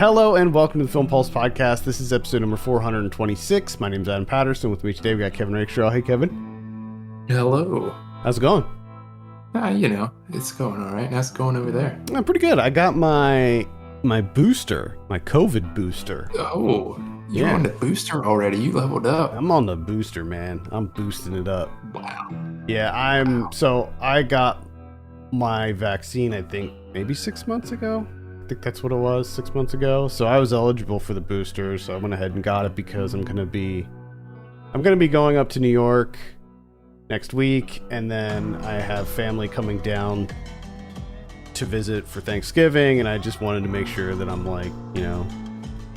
Hello and welcome to the Film Pulse Podcast. This is episode number 426. My name's Adam Patterson. With me today we got Kevin Rakestraw. Hey, Kevin. Hello. How's it going? It's going all right. How's it going over there? Pretty good. I got my booster, my COVID booster. Oh, you're on the booster already. You leveled up. I'm on the booster, man. I'm boosting it up. Wow. Yeah, So I got my vaccine, I think, maybe 6 months ago. I think that's what it was, 6 months ago. So I was eligible for the booster, so I went ahead and got it because I'm gonna be going up to New York next week, and then I have family coming down to visit for Thanksgiving, and I just wanted to make sure that I'm like,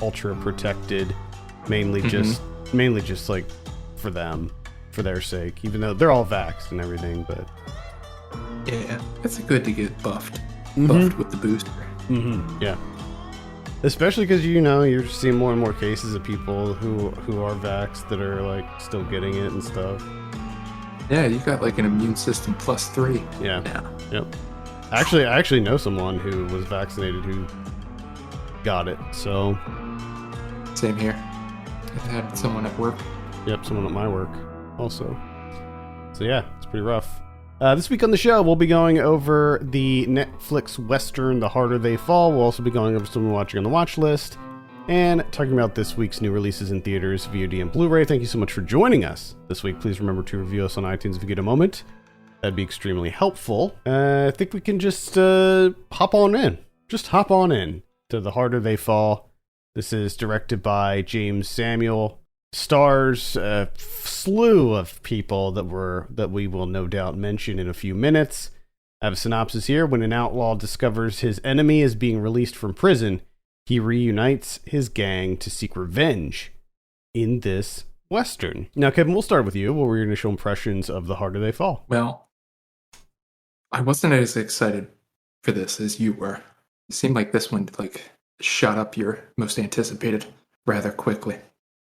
ultra protected, mainly just like for them, for their sake, even though they're all vaxxed and everything, but yeah, it's good to get buffed with the booster. Yeah, especially because you're seeing more and more cases of people who are vaxxed that are like still getting it and stuff. Yeah, you got like an immune system +3. Yeah. Now. Yep. I actually know someone who was vaccinated who got it. So Same here. I had someone at work. Yep, someone at my work also. So yeah, it's pretty rough. This week on the show, we'll be going over the Netflix Western, The Harder They Fall. We'll also be going over something we're watching on the watch list and talking about this week's new releases in theaters, VOD, and Blu-ray. Thank you so much for joining us this week. Please remember to review us on iTunes if you get a moment. That'd be extremely helpful. I think we can just hop on in. Just hop on in to The Harder They Fall. This is directed by James Samuel. Stars a slew of people that we will no doubt mention in a few minutes. I have a synopsis here. When an outlaw discovers his enemy is being released from prison, he reunites his gang to seek revenge in this Western. Now, Kevin, we'll start with you. What were your initial impressions of The Harder They Fall? Well, I wasn't as excited for this as you were. It seemed like this one shot up your most anticipated rather quickly.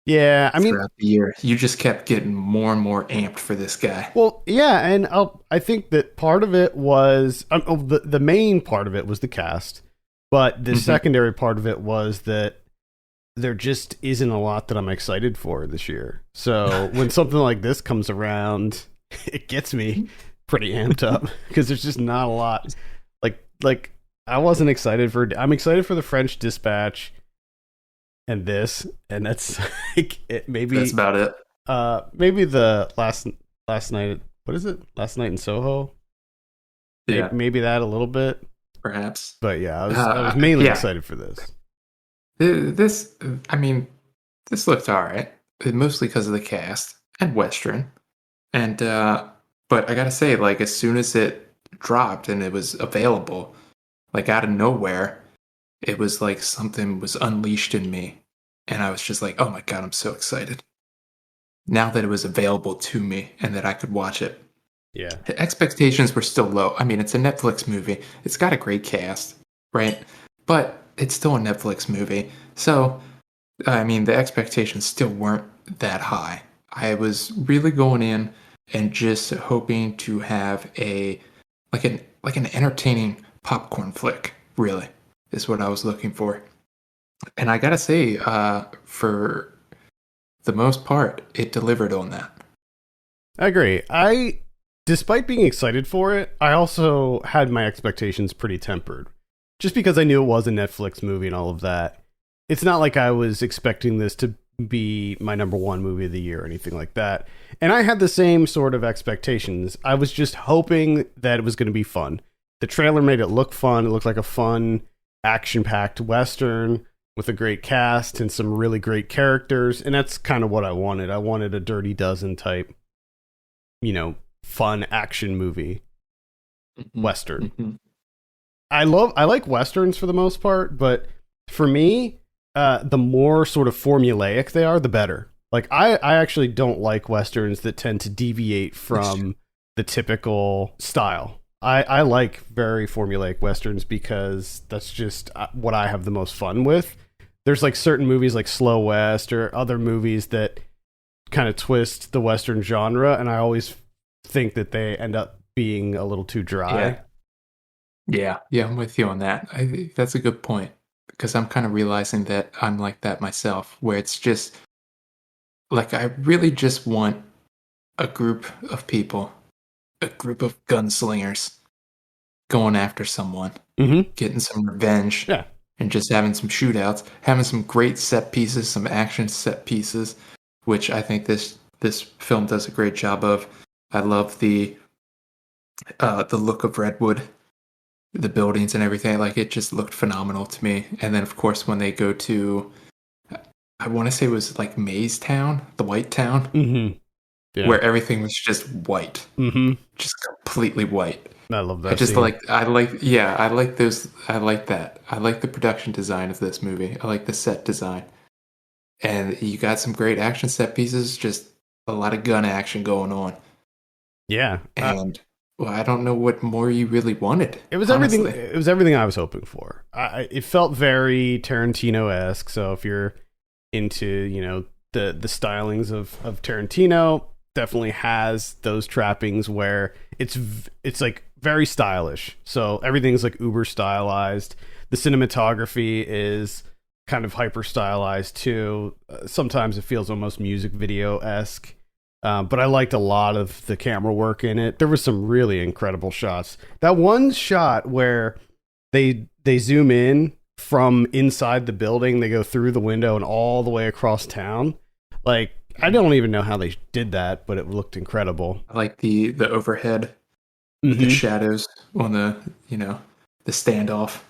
Yeah, I mean, throughout the year, you just kept getting more and more amped for this guy. Well, yeah, and I think that part of it was the main part of it was the cast, but the secondary part of it was that there just isn't a lot that I'm excited for this year. So when something like this comes around, it gets me pretty amped up because there's just not a lot. Like I wasn't excited for. I'm excited for the French Dispatch. And this, and that's like it. Maybe that's about it. Maybe the last night. What is it? Last Night in Soho. Yeah, maybe that a little bit, perhaps. But yeah, I was mainly excited for this. This looked all right, mostly because of the cast and Western, and but I gotta say, as soon as it dropped and it was available, out of nowhere. It was like something was unleashed in me, and I was just like, oh my God, I'm so excited. Now that it was available to me and that I could watch it. Yeah. The expectations were still low. I mean, it's a Netflix movie. It's got a great cast, right? But it's still a Netflix movie. So, I mean, the expectations still weren't that high. I was really going in and just hoping to have an entertaining popcorn flick, really. Is what I was looking for. And I gotta say, for the most part, it delivered on that. I agree. Despite being excited for it, I also had my expectations pretty tempered. Just because I knew it was a Netflix movie and all of that. It's not like I was expecting this to be my number one movie of the year or anything like that. And I had the same sort of expectations. I was just hoping that it was going to be fun. The trailer made it look fun. It looked like a fun, action-packed Western with a great cast and some really great characters, and that's kind of what I wanted. I wanted a Dirty Dozen type, fun action movie Western. I like Westerns for the most part, but for me, the more sort of formulaic they are, the better. I actually don't like Westerns that tend to deviate from the typical style. I like very formulaic Westerns because that's just what I have the most fun with. There's certain movies like Slow West or other movies that kind of twist the Western genre, and I always think that they end up being a little too dry. Yeah, I'm with you on that. I think that's a good point. because I'm kind of realizing that I'm like that myself, where it's just like I really just want a group of people, a group of gunslingers going after someone, Mm-hmm. getting some revenge, Yeah. and just having some shootouts, having some great set pieces, some action set pieces, which I think this film does a great job of. I love the look of Redwood, the buildings and everything. Like it just looked phenomenal to me. And then of course when they go to, I want to say it was like Maze Town, the White Town, Mm-hmm. Yeah. where everything was just white, Mm-hmm. just completely white. I love I that just scene. I like those. I like that. I like the production design of this movie. I like the set design. And you got some great action set pieces, just a lot of gun action going on. Yeah. And well, I don't know what more you really wanted. It was everything. Honestly. It was everything I was hoping for. It felt very Tarantino-esque. So if you're into, the stylings of Tarantino, definitely has those trappings where it's like very stylish. So everything's like uber stylized. The cinematography is kind of hyper stylized too. Sometimes it feels almost music video-esque. But I liked a lot of the camera work in it. There was some really incredible shots. That one shot where they zoom in from inside the building, they go through the window and all the way across town. Like, I don't even know how they did that, but it looked incredible. I like the overhead with the shadows on the standoff.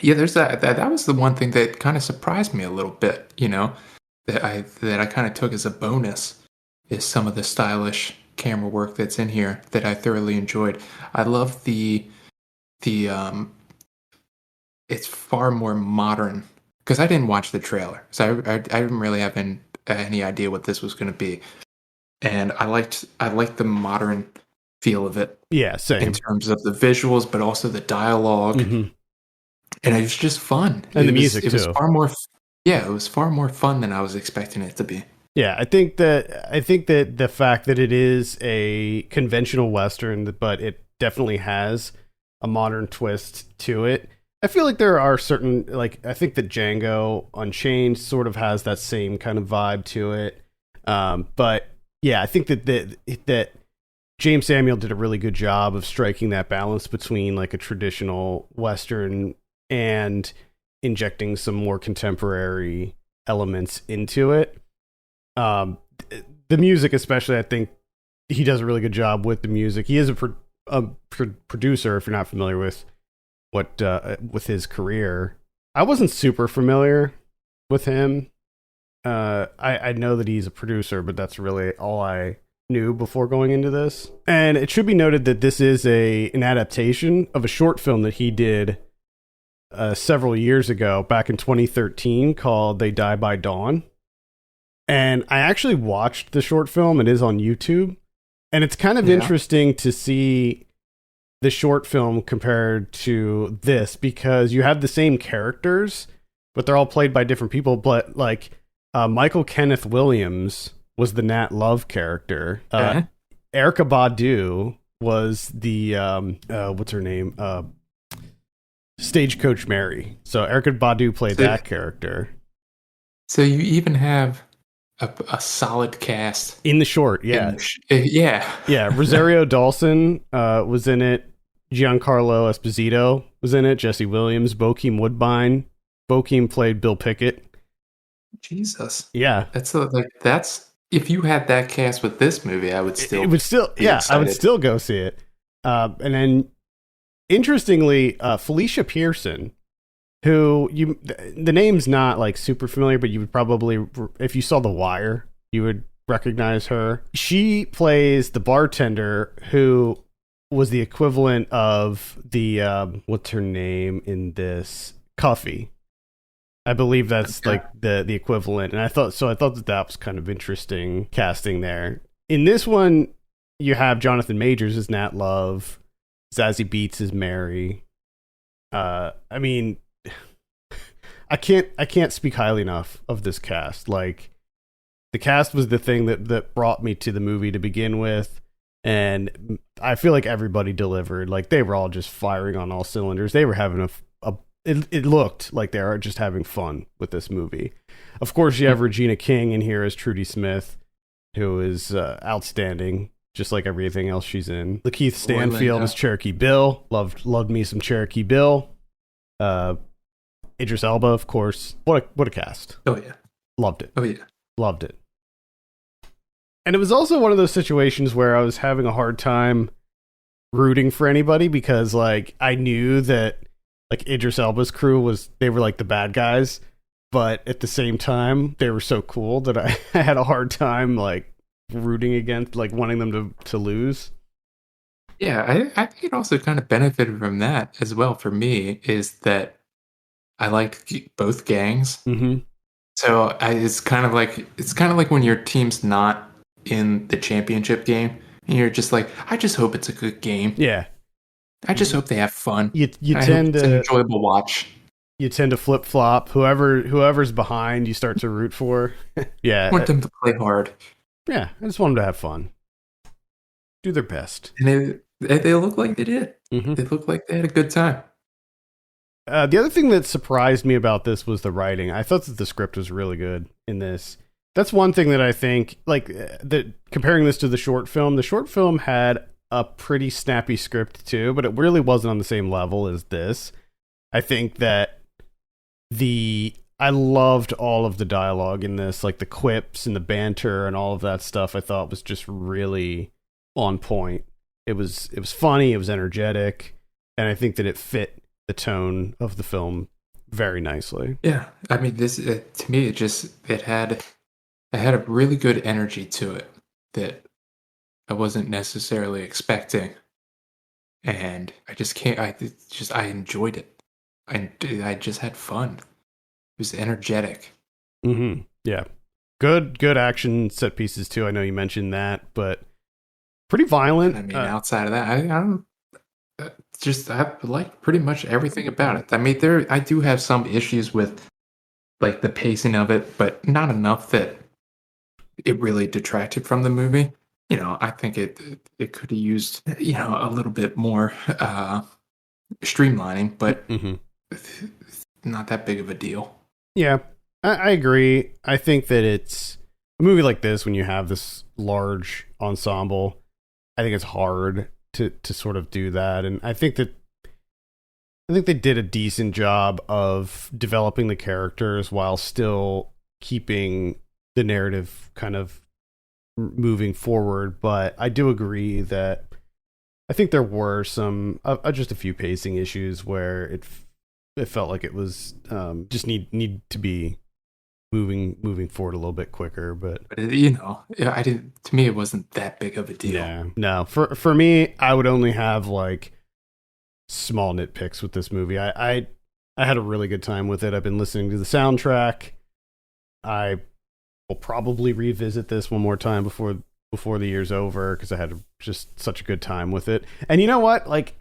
Yeah, there's that was the one thing that kind of surprised me a little bit, that I kind of took as a bonus is some of the stylish camera work that's in here that I thoroughly enjoyed. I love the it's far more modern because I didn't watch the trailer, so I didn't really have any idea what this was going to be, and I liked the modern feel of it. Yeah, same. In terms of the visuals, but also the dialogue, and it was just fun. And the music it was too. far more. Yeah, it was far more fun than I was expecting it to be. Yeah, I think that the fact that it is a conventional Western, but it definitely has a modern twist to it. I feel like there are certain, like, I think that Django Unchained sort of has that same kind of vibe to it. But yeah, I think that James Samuel did a really good job of striking that balance between like a traditional Western and injecting some more contemporary elements into it. The music, especially, I think he does a really good job with the music. He is a producer. If you're not familiar with with his career, I wasn't super familiar with him. I know that he's a producer, but that's really all I knew before going into this. And it should be noted that this is an adaptation of a short film that he did several years ago, back in 2013, called "They Die by Dawn." And I actually watched the short film. It is on YouTube. And it's kind of interesting to see the short film compared to this, because you have the same characters, but they're all played by different people. But like Michael Kenneth Williams was the Nat Love character. Erykah Badu was the, what's her name? Stagecoach Mary. So Erykah Badu played that character. So you even have a solid cast in the short, yeah. Yeah, Rosario Dawson was in it. Giancarlo Esposito was in it. Jesse Williams, Bokeem Woodbine. Bokeem played Bill Pickett. Jesus. Yeah. That's if you had that cast with this movie, I would still excited. I would still go see it. And then interestingly, Felicia Pearson, who the name's not like super familiar, but you would probably, if you saw The Wire, you would recognize her. She plays the bartender who was the equivalent of the what's her name in this, Cuffy. I believe that's like the equivalent, and I thought that was kind of interesting casting there. In this one, you have Jonathan Majors as Nat Love, Zazie Beetz as Mary. I mean, I can't speak highly enough of this cast. Like, the cast was the thing that brought me to the movie to begin with, and I feel like everybody delivered. Like, they were all just firing on all cylinders. They were having a it looked like they are just having fun with this movie. Of course, you have Regina King in here as Trudy Smith, who is outstanding, just like everything else she's in. Lakeith Stanfield is Cherokee Bill. Loved me some Cherokee Bill. Idris Elba, of course. What a cast. Oh yeah. Loved it. Oh yeah. Loved it. And it was also one of those situations where I was having a hard time rooting for anybody because like I knew that like Idris Elba's crew they were like the bad guys, but at the same time they were so cool that I had a hard time like rooting against, like wanting them to lose. Yeah, I think it also kind of benefited from that as well for me, is that I liked both gangs. Mm-hmm. So it's kind of like when your team's not in the championship game and you're just like, I just hope it's a good game. Yeah. I just hope they have fun. You I tend hope it's to an enjoyable watch. You tend to flip flop. Whoever's behind, you start to root for. Yeah. I want them to play hard. Yeah, I just want them to have fun. Do their best. And they look like they did. Mm-hmm. They look like they had a good time. The other thing that surprised me about this was the writing. I thought that the script was really good in this. That's one thing that I think, like, that comparing this to the short film had a pretty snappy script too, but it really wasn't on the same level as this. I think that I loved all of the dialogue in this, like the quips and the banter and all of that stuff. I thought was just really on point. It was funny, it was energetic, and I think that it fit the tone of the film very nicely. Yeah, I mean, this to me, it had a really good energy to it that I wasn't necessarily expecting, and I enjoyed it. I just had fun. It was energetic. Mm-hmm. Yeah, good action set pieces too. I know you mentioned that, but pretty violent. I mean, outside of that, I like pretty much everything about it. I mean, I do have some issues with like the pacing of it, but not enough that it really detracted from the movie. You know, I think it could have used, a little bit more streamlining, but not that big of a deal. Yeah, I agree. I think that it's a movie like this, when you have this large ensemble, I think it's hard to sort of do that. And I think they did a decent job of developing the characters while still keeping the narrative kind of moving forward. But I do agree that I think there were some just a few pacing issues where it felt like it was just need to be moving forward a little bit quicker. But I didn't. To me, it wasn't that big of a deal. Yeah, no. For me, I would only have like small nitpicks with this movie. I had a really good time with it. I've been listening to the soundtrack. I will probably revisit this one more time before the year's over because I had just such a good time with it. And you know what? Like,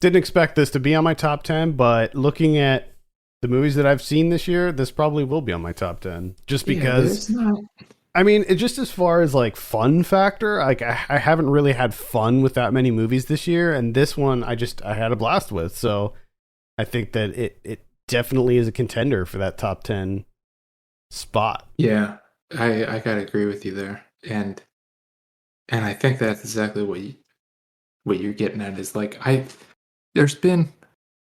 didn't expect this to be on my top 10, but looking at the movies that I've seen this year, this probably will be on my top 10. Just because, I mean, it just as far as like fun factor, like I haven't really had fun with that many movies this year, and this one I had a blast with. So I think that it definitely is a contender for that top 10 spot. Yeah, I gotta agree with you there, and I think that's exactly what you're getting at is like there's been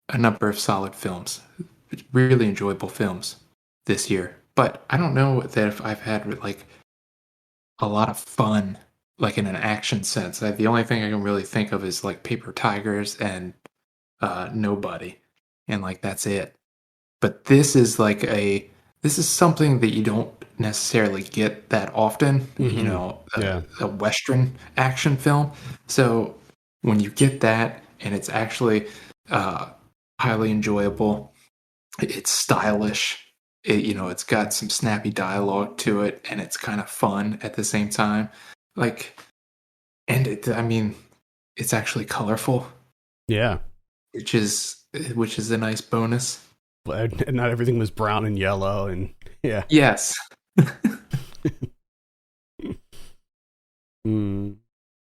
a number of solid films, really enjoyable films this year, but I don't know that if I've had like a lot of fun, like in an action sense. The only thing I can really think of is like Paper Tigers and Nobody, and like that's it. But this is something that you don't necessarily get that often. A Western action film. So when you get that, and it's actually highly enjoyable, it's stylish. It's got some snappy dialogue to it, and it's kind of fun at the same time. Like, and it's actually colorful. Yeah, which is a nice bonus. And not everything was brown and yellow, and yeah. Yes.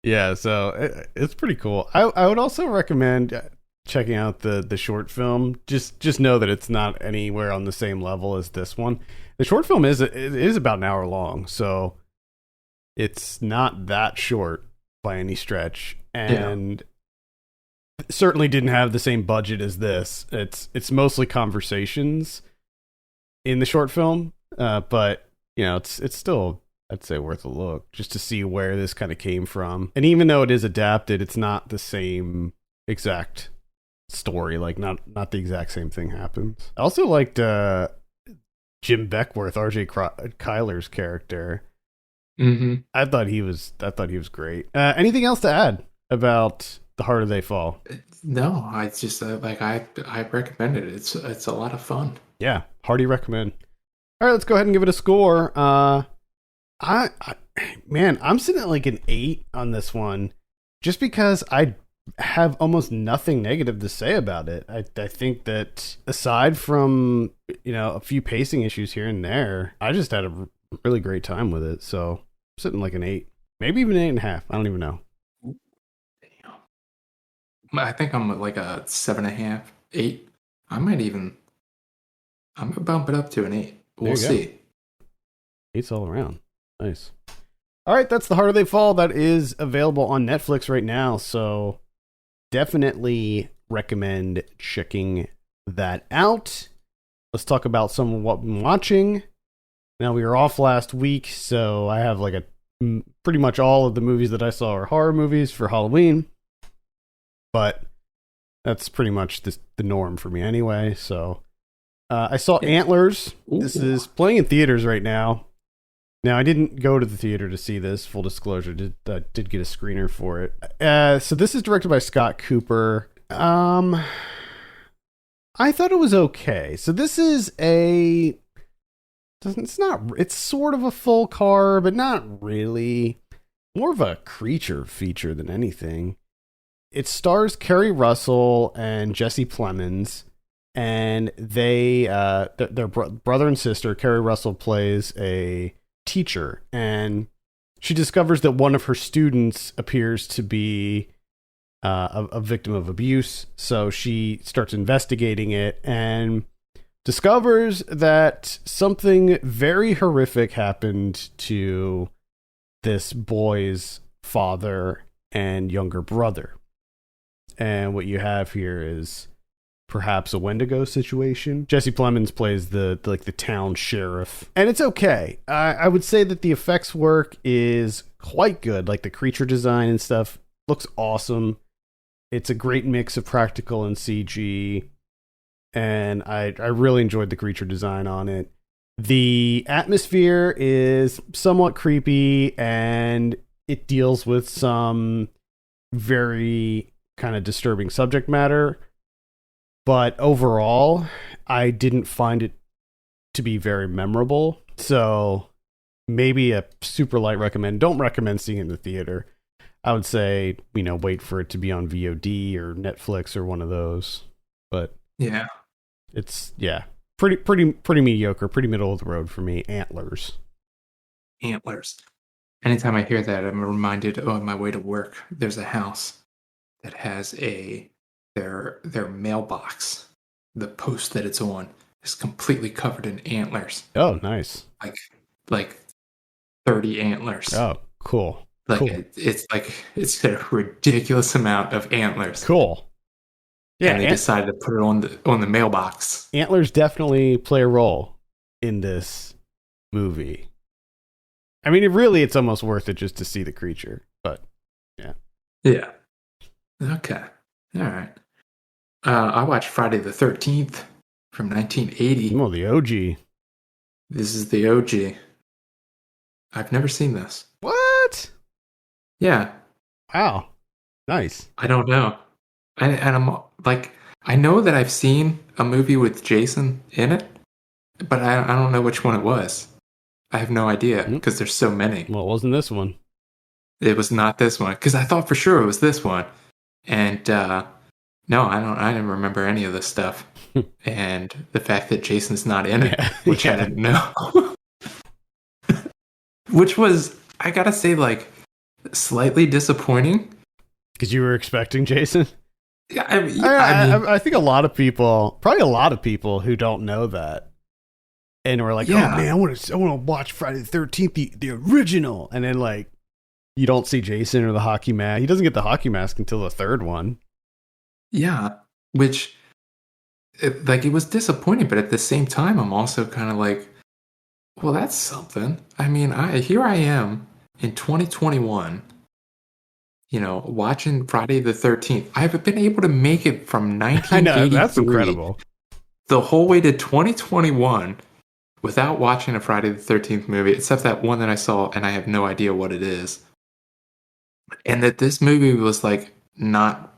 Yeah, so it's pretty cool. I would also recommend checking out the short film, just know that it's not anywhere on the same level as this one. The short film is about an hour long, so it's not that short by any stretch, and certainly didn't have the same budget as this. It's mostly conversations in the short film, but it's still, I'd say, worth a look just to see where this kind of came from. And even though it is adapted, it's not the same exact story. Like not the exact same thing happens. I also liked Jim Beckworth, R.J. Kyler's character. Mm-hmm. I thought he was great. Anything else to add about The Harder They Fall? No, I just I recommend it. It's a lot of fun. Yeah, hearty recommend. All right, let's go ahead and give it a score. I'm sitting at like an 8 on this one, just because I have almost nothing negative to say about it. I think that aside from a few pacing issues here and there, I just had a really great time with it. So I'm sitting like an 8, maybe even 8.5. I don't even know. I think I'm at like a 7.5, 8. I'm gonna bump it up to an 8. We'll see. 8's all around. Nice. All right, that's The Harder They Fall. That is available on Netflix right now, so definitely recommend checking that out. Let's talk about some of what I'm watching. Now, we were off last week, so I have like pretty much all of the movies that I saw are horror movies for Halloween, but that's pretty much the norm for me anyway. So I saw Antlers. Ooh. This is playing in theaters right now. Now, I didn't go to the theater to see this, full disclosure. Did get a screener for it. So this is directed by Scott Cooper. I thought it was okay. So this is it's sort of a full car, but not really. More of a creature feature than anything. It stars Kerry Russell and Jesse Plemons, and their brother and sister. Kerry Russell plays a teacher, and she discovers that one of her students appears to be a victim of abuse. So she starts investigating it and discovers that something very horrific happened to this boy's father and younger brother. And what you have here is perhaps a Wendigo situation. Jesse Plemons plays the town sheriff, and it's okay. I would say that the effects work is quite good. Like the creature design and stuff looks awesome. It's a great mix of practical and CG, and I really enjoyed the creature design on it. The atmosphere is somewhat creepy, and it deals with some very kind of disturbing subject matter. But overall, I didn't find it to be very memorable. So maybe a super light recommend. Don't recommend seeing it in the theater. I would say, wait for it to be on VOD or Netflix or one of those. But yeah, it's pretty mediocre, pretty middle of the road for me. Antlers. Anytime I hear that, I'm reminded, on my way to work, there's a house that has their mailbox, the post that it's on, is completely covered in antlers. Oh, nice. Like 30 antlers. Oh, cool. Cool. It's a ridiculous amount of antlers. Cool. Yeah, and they decided to put it on the mailbox. Antlers definitely play a role in this movie. I mean, it's almost worth it just to see the creature. But yeah. Yeah. Okay. All right. I watched Friday the 13th from 1980. Oh, the OG. This is the OG. I've never seen this. What? Yeah. Wow. Nice. I don't know. And I'm like, I know that I've seen a movie with Jason in it, but I don't know which one it was. I have no idea because there's so many. Well, it wasn't this one. It was not this one because I thought for sure it was this one. And no, I didn't remember any of this stuff. And the fact that Jason's not in it, which I didn't know. Which was, I gotta say, like, slightly disappointing. Because you were expecting Jason? Yeah, I mean, I think probably a lot of people who don't know that, and we're like, oh yeah, man, I want to watch Friday the 13th, the original, and then like you don't see Jason or the hockey mask. He doesn't get the hockey mask until the third one. yeah. Which, it was disappointing, but at the same time, I'm also kind of like, well, that's something. I mean, I am in 2021. Watching Friday the 13th. I've been able to make it from I know, that's 1983 incredible. the whole way to 2021 without watching a Friday the 13th movie, except that one that I saw, and I have no idea what it is. And that this movie was like not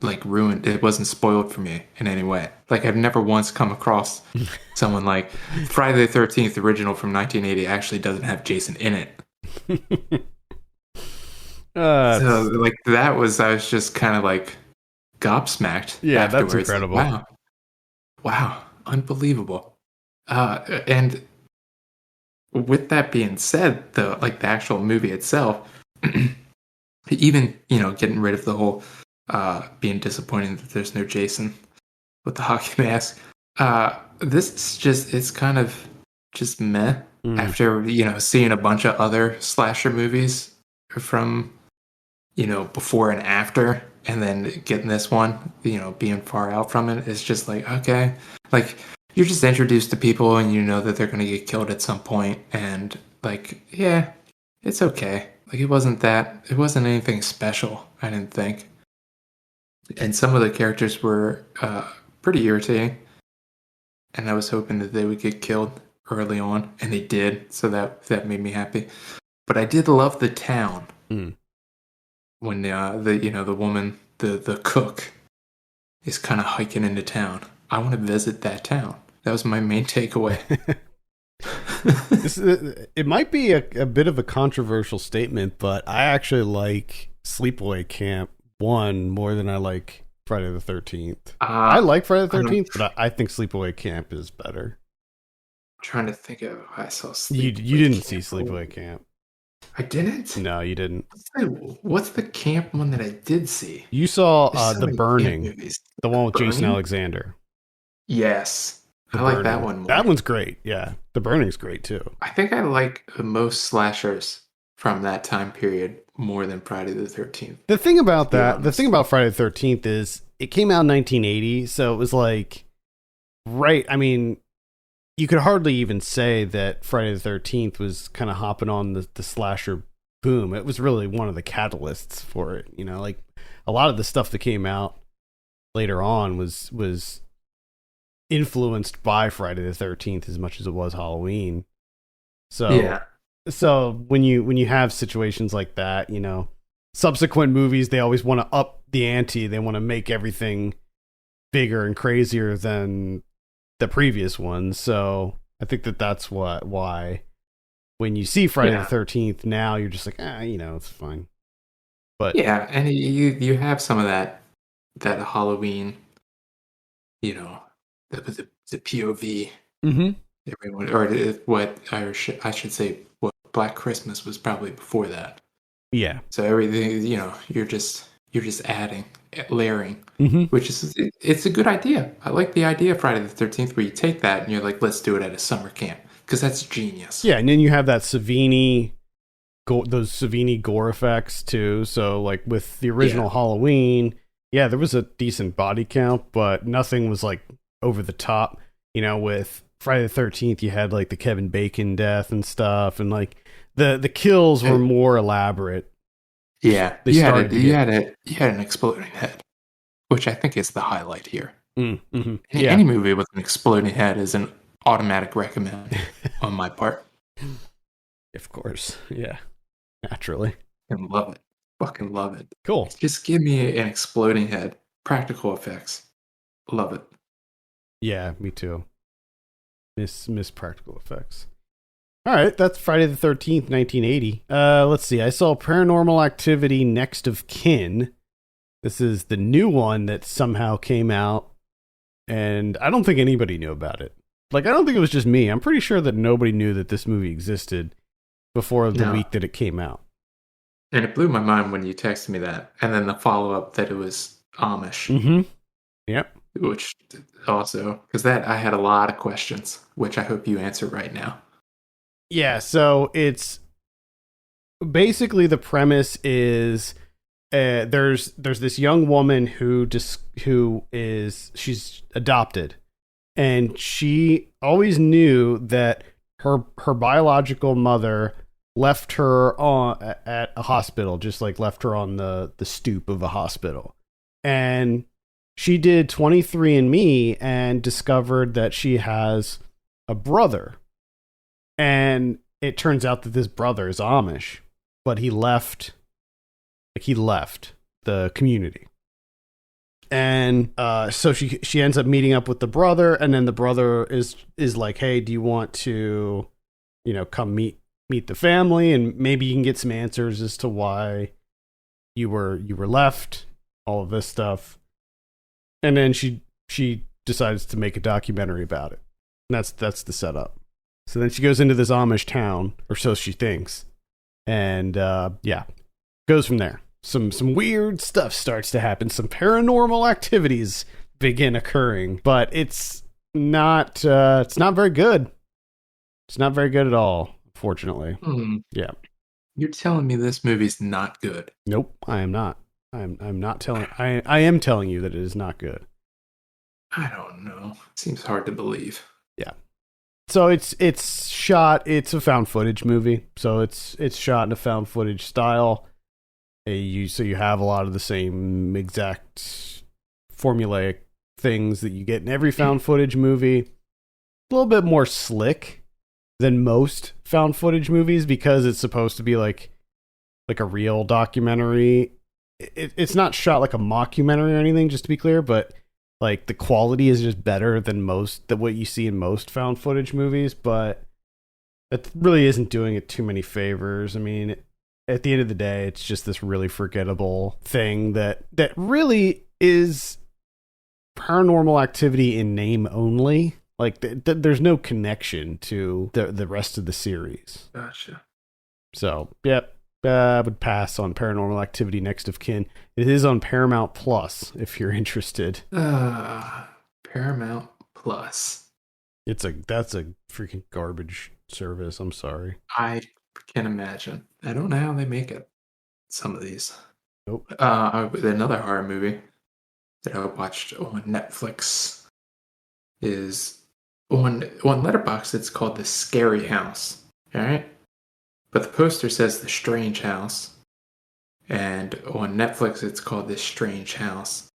like ruined. It wasn't spoiled for me in any way. Like I've never once come across someone like Friday the 13th original from 1980 actually doesn't have Jason in it. So like I was just kind of like gobsmacked yeah, that's afterwards. Like, incredible. wow, unbelievable. And with that being said, the actual movie itself, even getting rid of the whole being disappointed that there's no Jason with the hockey mask. This is it's kind of just meh. After seeing a bunch of other slasher movies from before and after, and then getting this one, being far out from it, it's just like, okay, like you're just introduced to people and you know that they're going to get killed at some point, and like, yeah, it's okay. Like it wasn't anything special, I didn't think. And some of the characters were pretty irritating, and I was hoping that they would get killed early on, and they did, so that made me happy. But I did love the town. When the woman, the cook, is kind of hiking into town. I want to visit that town. That was my main takeaway. It might be a bit of a controversial statement, but I actually like Sleepaway Camp 1 more than I like Friday the 13th. I like Friday the 13th, but I think Sleepaway Camp is better. I'm trying to think of I saw Sleepaway You didn't see Sleepaway Camp. I didn't? No, you didn't. What's the camp one that I did see? You saw The Burning, the one with Jason Alexander. Yes. I like that one more. That one's great, yeah. The Burning's great, too. I think I like most slashers from that time period more than Friday the 13th. The thing about Friday the 13th is it came out in 1980, so it was like, right, I mean, you could hardly even say that Friday the 13th was kind of hopping on the slasher boom. It was really one of the catalysts for it. Like a lot of the stuff that came out later on was influenced by Friday the 13th as much as it was Halloween. So, yeah. So when you have situations like that, subsequent movies, they always want to up the ante. They want to make everything bigger and crazier than the previous one. So I think that's why when you see Friday the 13th now, you're just like, it's fine. But yeah, and you have some of that Halloween, the POV. Everyone, or what I should say, what Black Christmas was probably before that. Yeah. So everything, you're just adding, layering, which it's a good idea. I like the idea of Friday the 13th where you take that and you're like, let's do it at a summer camp, because that's genius. Yeah, and then you have that those Savini gore effects too. So like with the original Halloween, yeah, there was a decent body count, but nothing was like over the top. With Friday the 13th, you had like the Kevin Bacon death and stuff, and like the kills were more elaborate. Yeah, you had an exploding head, which I think is the highlight here. Any movie with an exploding head is an automatic recommend on my part. Of course, yeah, naturally. And love it, fucking love it. Cool. Just give me an exploding head, practical effects, love it. Yeah, me too. Miss practical effects. All right, that's Friday the 13th, 1980. Let's see. I saw Paranormal Activity Next of Kin. This is the new one that somehow came out, and I don't think anybody knew about it. Like, I don't think it was just me. I'm pretty sure that nobody knew that this movie existed before the week that it came out. And it blew my mind when you texted me that, and then the follow-up that it was Amish, Mm-hmm. Yep. which also, because that I had a lot of questions, which I hope you answer right now. Yeah, so it's basically the premise is there's this young woman who is she's adopted, and she always knew that her biological mother left her on at a hospital, just like left her on the stoop of a hospital. And she did 23andMe and discovered that she has a brother. And it turns out that this brother is Amish, but he left the community. And so she ends up meeting up with the brother, and then the brother is like, "Hey, do you want to, come meet the family, and maybe you can get some answers as to why you were left, all of this stuff." And then she decides to make a documentary about it. And that's the setup. So then she goes into this Amish town, or so she thinks, and yeah, goes from there. Some weird stuff starts to happen. Some paranormal activities begin occurring, but it's not very good. It's not very good at all, unfortunately. Hmm. Yeah. You're telling me this movie's not good? Nope, I am not. I'm not telling. I am telling you that it is not good. I don't know. Seems hard to believe. Yeah. So it's shot. It's a found footage movie. So it's shot in a found footage style. So you have a lot of the same exact formulaic things that you get in every found footage movie. A little bit more slick than most found footage movies because it's supposed to be like a real documentary. It's not shot like a mockumentary or anything, just to be clear, but like the quality is just better than what you see in most found footage movies, but that really isn't doing it too many favors. I mean, at the end of the day, it's just this really forgettable thing that really is Paranormal Activity in name only. Like, there's no connection to the rest of the series. Gotcha. So, yep. I would pass on Paranormal Activity Next of Kin. It is on Paramount Plus if you're interested. Paramount Plus. That's a freaking garbage service. I'm sorry. I can imagine. I don't know how they make it. Some of these. Nope. Another horror movie that I watched on Netflix is on Letterboxd. It's called The Scary House. All right, but the poster says The Strange House, and on Netflix it's called This Strange House.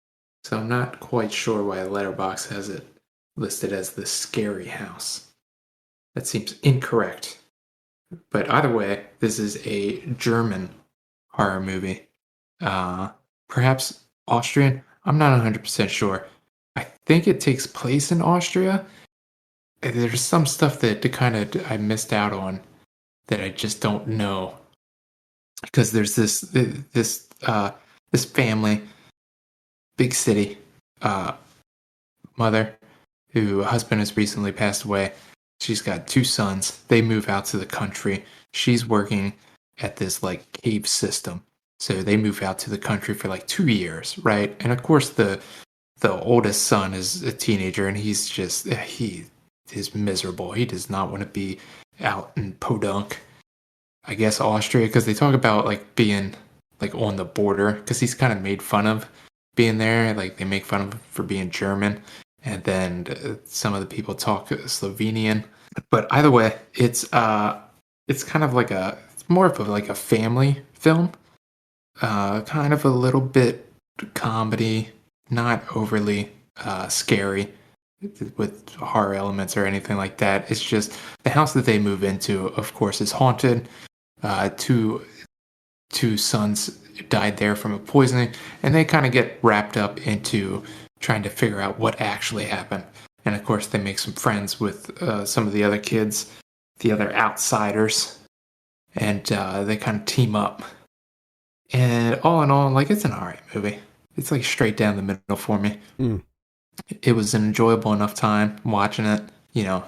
So I'm not quite sure why Letterboxd has it listed as The Scary House. That seems incorrect. But either way, this is a German horror movie. Perhaps Austrian? I'm not 100% sure. I think it takes place in Austria. There's some stuff that I missed out on that I just don't know. Because there's this family, big city, mother, who husband has recently passed away. She's got 2 sons. They move out to the country. She's working at this like cave system. So they move out to the country for like 2 years, right? And of course the oldest son is a teenager and he is miserable. He does not want to be out in Podunk, I guess Austria, because they talk about like being like on the border, because he's kind of made fun of being there. Like they make fun of him for being German. And then some of the people talk Slovenian. But either way, it's kind of like it's more of like a family film. Kind of a little bit comedy, not overly scary with horror elements or anything like that. It's just the house that they move into, of course, is haunted. Two sons died there from a poisoning, and they kind of get wrapped up into trying to figure out what actually happened. And of course, they make some friends with some of the other kids, the other outsiders, and they kind of team up. And all in all, like, it's an alright movie. It's like straight down the middle for me. Mm. It was an enjoyable enough time watching it. You know,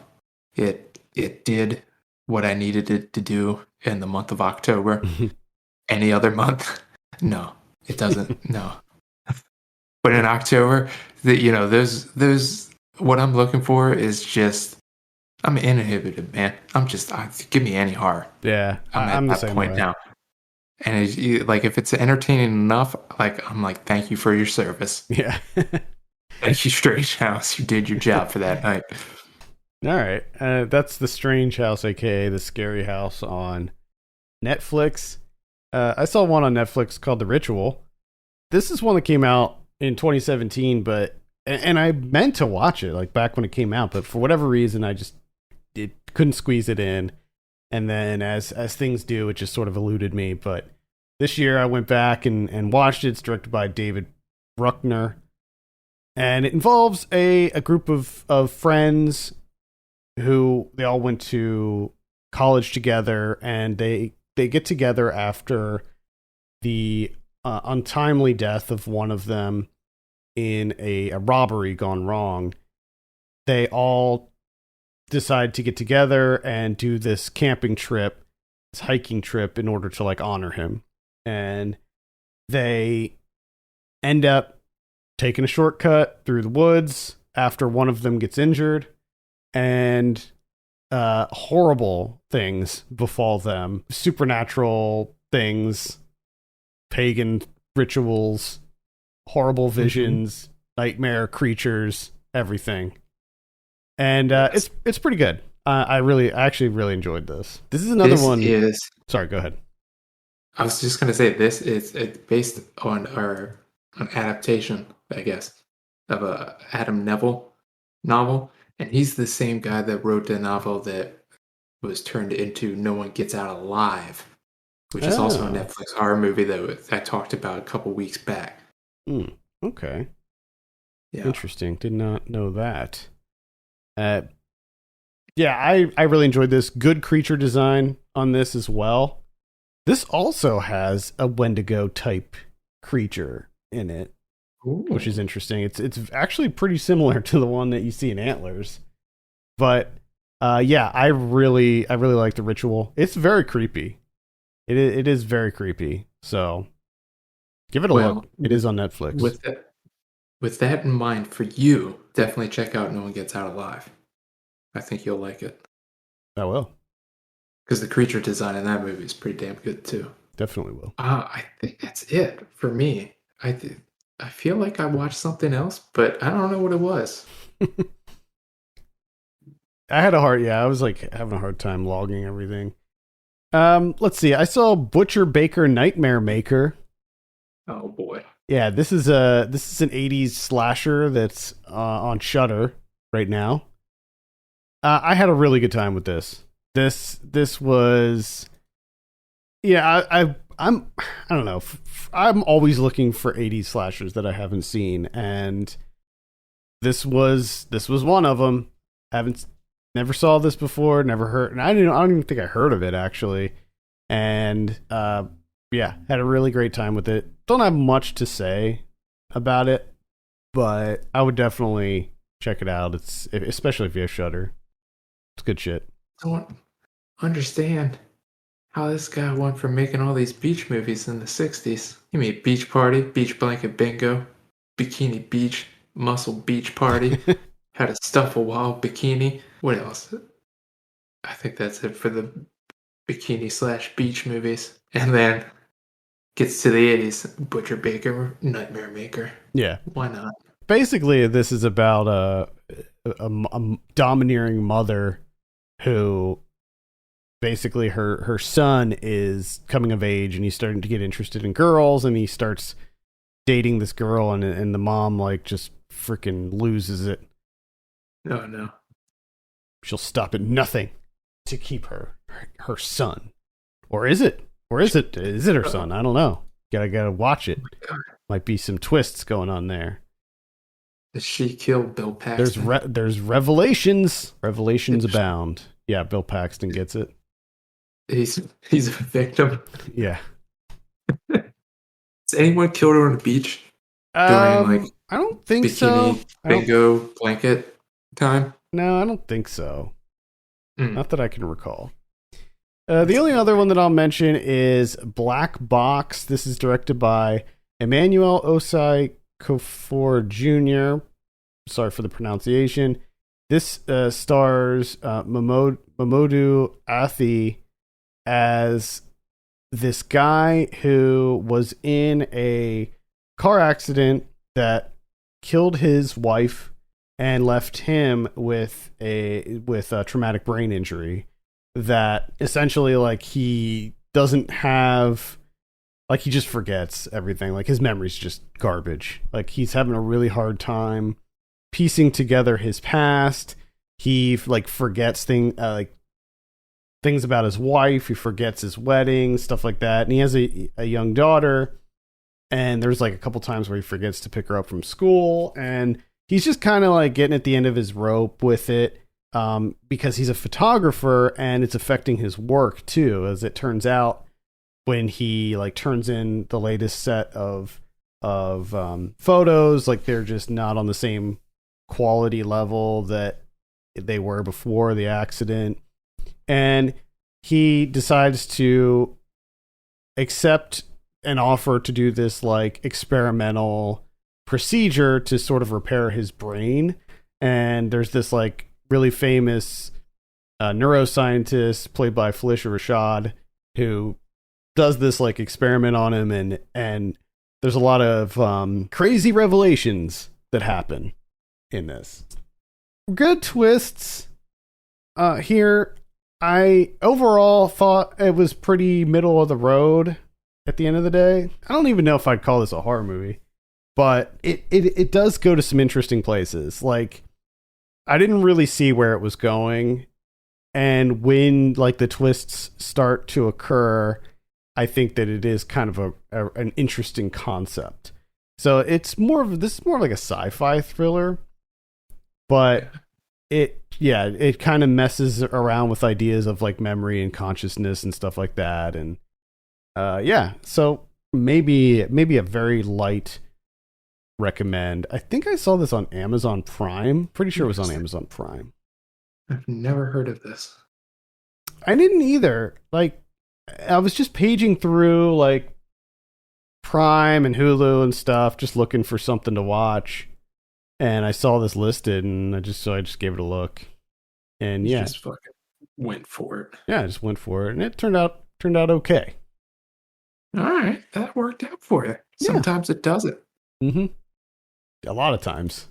it did what I needed it to do in the month of October. Any other month? No, it doesn't. No. But in October, those what I'm looking for is just I'm uninhibited, man. Give me any horror. Yeah, I'm at I'm the that same point way. now. And like if it's entertaining enough, like I'm like, thank you for your service. Yeah. Thank you, Strange House. You did your job for that night. All right. That's The Strange House, aka The Scary House on Netflix. I saw one on Netflix called The Ritual. This is one that came out in 2017, and I meant to watch it like back when it came out, but for whatever reason, couldn't squeeze it in. And then as things do, it just sort of eluded me. But this year I went back and watched it. It's directed by David Bruckner. And it involves a group of friends who they all went to college together, and they get together after the untimely death of one of them in a robbery gone wrong. They all decide to get together and do this camping trip, this hiking trip, in order to like honor him. And they end up taking a shortcut through the woods after one of them gets injured, and horrible things befall them. Supernatural things, pagan rituals, horrible visions, nightmare creatures, everything. And it's pretty good. I actually really enjoyed this. This is another one. Sorry, go ahead. I was just gonna say it's based on an adaptation, I guess, of a Adam Neville novel, and he's the same guy that wrote the novel that was turned into No One Gets Out Alive, which is also a Netflix horror movie that I talked about a couple weeks back. Okay. Yeah. Interesting. Did not know that. Yeah, I really enjoyed this. Good creature design on this as well. This also has a Wendigo type creature in it, which is interesting. It's actually pretty similar to the one that you see in Antlers. But yeah, I really like The Ritual. It's very creepy. It is very creepy. So give it a look. It is on Netflix. With that in mind, for you, definitely check out No One Gets Out Alive. I think you'll like it. I will. Because the creature design in that movie is pretty damn good too. Definitely will. I think that's it for me. I feel like I watched something else, but I don't know what it was. I was like having a hard time logging everything. Let's see. I saw Butcher Baker Nightmare Maker. Oh boy. Yeah, this is an 80s slasher that's on Shudder right now. I had a really good time with this. This was, yeah. I don't know. I'm always looking for 80s slashers that I haven't seen, and this was one of them. Never saw this before. Never heard, and I don't even think I heard of it actually. And yeah, had a really great time with it. Don't have much to say about it, but I would definitely check it out. Especially if you have Shudder. It's good shit. I don't understand how this guy went from making all these beach movies in the 60s. He made Beach Party, Beach Blanket Bingo, Bikini Beach, Muscle Beach Party, How to Stuff a Wild Bikini. What else? I think that's it for the bikini/beach movies. And then gets to the 80s, Butcher Baker, Nightmare Maker. Yeah. Why not? Basically, this is about a domineering mother who basically her son is coming of age, and he's starting to get interested in girls, and he starts dating this girl, and the mom like just freaking loses it. Oh no. She'll stop at nothing to keep her son. Or is it her son? I don't know. Gotta watch it. Might be some twists going on there. Does she kill Bill Paxton? There's revelations abound. Yeah, Bill Paxton gets it. He's a victim. Yeah. Has anyone killed her on the beach during I don't think bikini so. Bingo blanket time? No, I don't think so. Not that I can recall. The only other one that I'll mention is Black Box. This is directed by Emmanuel Osai Okafor Jr. Sorry for the pronunciation. This stars Mamodu Athie as this guy who was in a car accident that killed his wife and left him with a traumatic brain injury that essentially like he doesn't have, like he just forgets everything. Like his memory's just garbage. Like he's having a really hard time piecing together his past. He like forgets things about his wife. He forgets his wedding, stuff like that. And he has a young daughter. And there's like a couple times where he forgets to pick her up from school. And he's just kind of like getting at the end of his rope with it, because he's a photographer and it's affecting his work too. As it turns out, when he like turns in the latest set of photos, like they're just not on the same quality level that they were before the accident. And he decides to accept an offer to do this like experimental procedure to sort of repair his brain. And there's this like really famous neuroscientist played by Felicia Rashad who does this like experiment on him, and there's a lot of crazy revelations that happen in this. Good twists here. I overall thought it was pretty middle of the road at the end of the day. I don't even know if I'd call this a horror movie, but it does go to some interesting places. Like, I didn't really see where it was going, and when like the twists start to occur, I think that it is kind of an interesting concept. So this is more like a sci-fi thriller, but it kind of messes around with ideas of like memory and consciousness and stuff like that. And so maybe a very light recommend. I think I saw this on Amazon Prime. Pretty sure it was on Amazon Prime. I've never heard of this. I didn't either. Like, I was just paging through like Prime and Hulu and stuff, just looking for something to watch. And I saw this listed, and I just gave it a look. And you just fucking went for it. Yeah, I just went for it, and it turned out okay. All right, that worked out for you. Sometimes it doesn't. Mm-hmm. A lot of times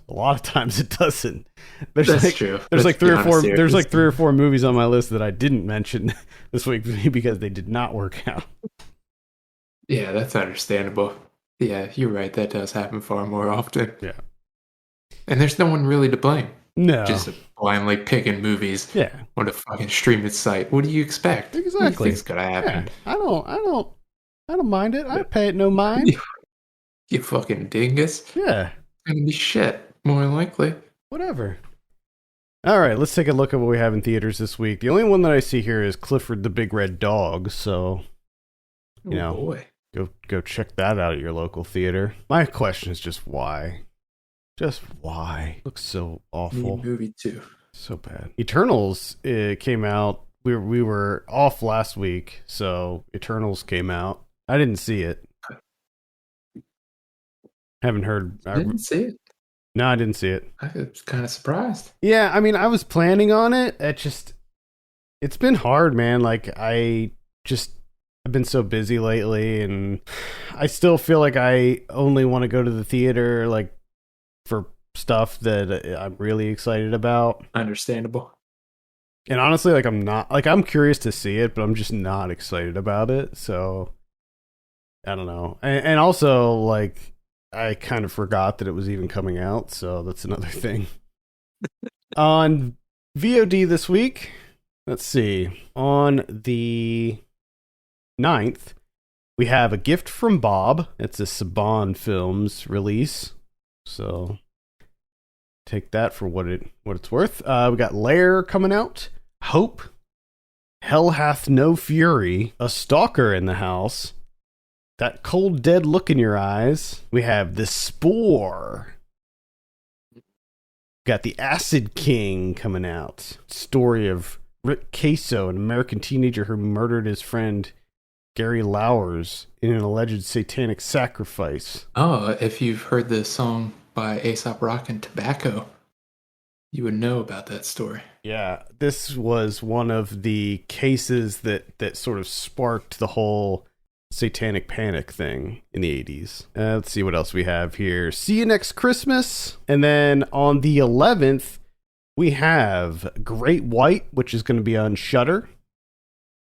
it doesn't. That's true. There's like three or four movies on my list that I didn't mention this week because they did not work out. Yeah, that's understandable. Yeah, you're right. That does happen far more often. Yeah. And there's no one really to blame. No. Just blindly picking movies on a fucking streaming site. What do you expect? Exactly. What do you think's gonna happen? Yeah. I don't mind it. I pay it no mind. You fucking dingus. Yeah. It's gonna be shit, more than likely. Whatever. All right, let's take a look at what we have in theaters this week. The only one that I see here is Clifford the Big Red Dog, so Boy. Go check that out at your local theater. My question is just why? Just why? Looks so awful. Need movie too. So bad. Eternals came out. We were off last week, so Eternals came out. I didn't see it. Haven't heard. Didn't see it? No, I didn't see it. I was kind of surprised. Yeah, I mean, I was planning on it. It's been hard, man. Like, I've been so busy lately, and I still feel like I only want to go to the theater, like, for stuff that I'm really excited about. Understandable. And honestly, like, I'm curious to see it, but I'm just not excited about it. So I don't know. And also, like, I kind of forgot that it was even coming out. So that's another thing. On VOD this week, let's see. On the 9th, we have A Gift from Bob. It's a Saban Films release. So take that for what it's worth. We got Lair coming out. Hope. Hell Hath No Fury. A Stalker in the House. That Cold Dead Look in Your Eyes. We have The Spore. Got The Acid King coming out. Story of Rick Queso, an American teenager who murdered his friend Gary Lauwers in an alleged satanic sacrifice. Oh, if you've heard the song by Aesop Rock and Tobacco, you would know about that story. Yeah, this was one of the cases that sort of sparked the whole satanic panic thing in the 80s. Let's see what else we have here. See You Next Christmas. And then on the 11th, we have Great White, which is going to be on Shudder.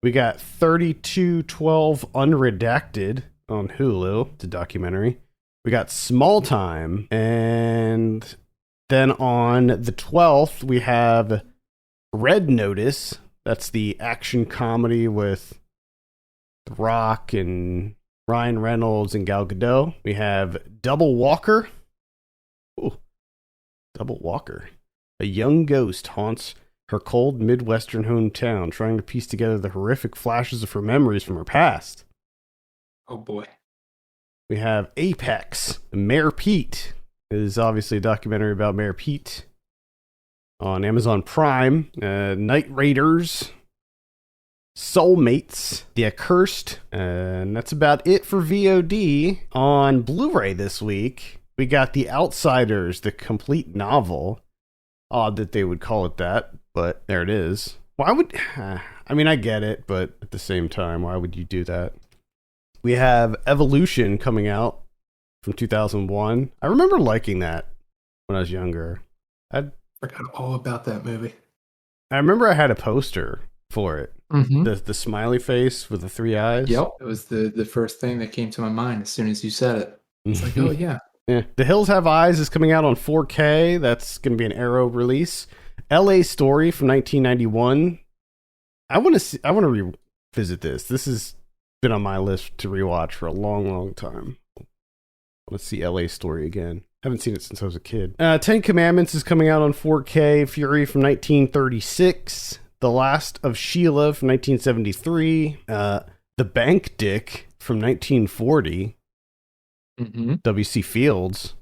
We got 3212 Unredacted on Hulu. It's a documentary. We got Small Time. And then on the 12th, we have Red Notice. That's the action comedy with The Rock and Ryan Reynolds and Gal Gadot. We have Double Walker. Ooh, Double Walker. A young ghost haunts her cold Midwestern hometown, trying to piece together the horrific flashes of her memories from her past. Oh boy. We have Apex. Mayor Pete. It is obviously a documentary about Mayor Pete on Amazon Prime. Night Raiders. Soulmates. The Accursed. And that's about it for VOD. On Blu-ray this week, we got The Outsiders, the complete novel. Odd that they would call it that, but there it is. Why would... I mean, I get it, but at the same time, why would you do that? We have Evolution coming out from 2001. I remember liking that when I was younger. I forgot all about that movie. I remember I had a poster for it. Mm-hmm. The smiley face with the three eyes. Yep. It was the first thing that came to my mind as soon as you said it. It's like, oh, yeah. Yeah. The Hills Have Eyes is coming out on 4K. That's going to be an Arrow release. LA Story from 1991. I want to revisit this. This has been on my list to rewatch for a long, long time. Let's see LA Story again. Haven't seen it since I was a kid. 10 Commandments is coming out on 4K. Fury from 1936. The Last of Sheila from 1973. The Bank Dick from 1940. Mm-hmm. W.C. Fields.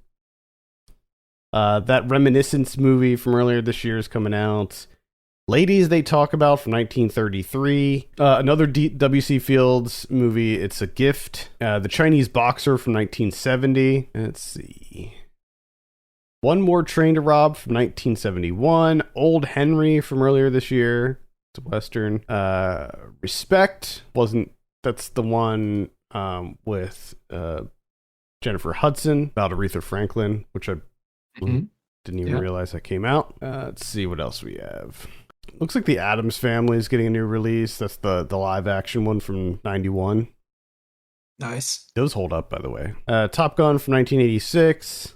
That Reminiscence movie from earlier this year is coming out. Ladies They Talk About from 1933. Another W.C. Fields movie, It's a Gift. The Chinese Boxer from 1970. Let's see. One More Train to Rob from 1971. Old Henry from earlier this year. It's a Western. Respect that's the one with Jennifer Hudson about Aretha Franklin, which I didn't even realize that came out. Let's see what else we have. Looks like the Addams Family is getting a new release. That's the live action one from 91. Nice. Those hold up, by the way. Top Gun from 1986.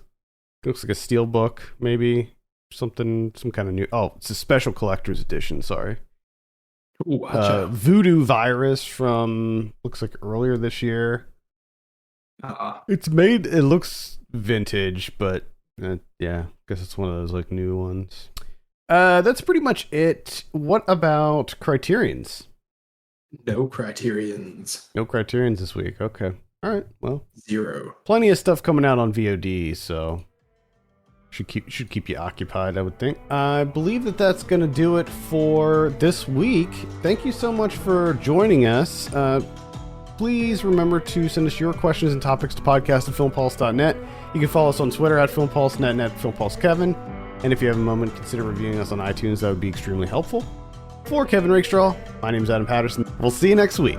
Looks like a steelbook, maybe. Some kind of new... Oh, it's a special collector's edition, sorry. Ooh, watch out. Voodoo Virus from... looks like earlier this year. It's made... It looks vintage, but... yeah, I guess it's one of those like new ones. That's pretty much it. What about Criterions? No Criterions. No Criterions this week. Okay. All right. Well, 0. Plenty of stuff coming out on VOD, so should keep you occupied, I would think. I believe that's going to do it for this week. Thank you so much for joining us. Please remember to send us your questions and topics to podcast@filmpulse.net. You can follow us on Twitter @filmpulse.net and @filmpulsekevin. And if you have a moment, consider reviewing us on iTunes. That would be extremely helpful. For Kevin Rakestraw, my name is Adam Patterson. We'll see you next week.